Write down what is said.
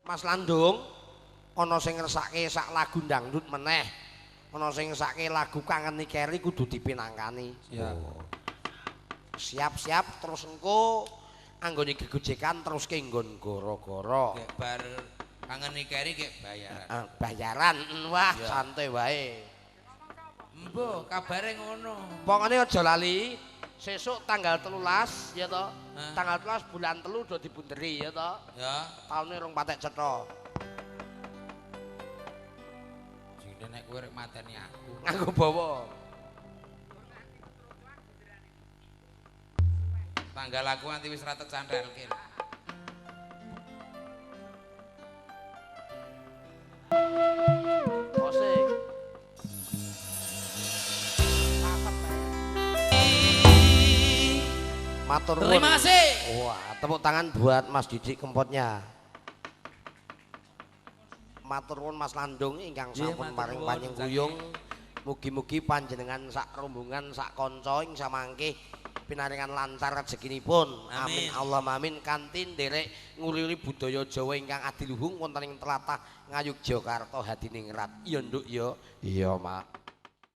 Mas Landung ana sing ngersake sak lagu dangdut meneh. Ana sing ngersake lagu Kangen Nikeri kudu dipinangkani. Siap. Siap-siap terus engko anggone gegojekan terus ke nggon goro-goro. Kayak bar Kangen Nikeri kayak bayaran. Bayaran. Wah, santai wae. Mbok kabare ngono. Pokoknya aja lali sesuk tanggal 13 ya toh. Tanggal 13 bulan 3 udah dibunderi ya toh. Ya. Taune rong patek cetha. Jine nek kowe rek mateni aku. Nganggo bawa. Tanggal aku nanti wis ra tecantelke. Kosek. Matur nuwun. Terima kasih. Wah, tepuk tangan buat Mas Didik Kempotnya. Matur nuwun Mas Landung ingkang sampun paring panyengkuyung. Mugi-mugi panjenengan sak rombongan sak kanca ing samangke pinaringan lancar rezekinipun. Amin. Allahumma amin. Kanthi nderek nguriuri budaya Jawa ingkang adiluhung wonten ing tlatah Ngayogyakarta Hadiningrat. Ya nduk ya. Iya, Mak.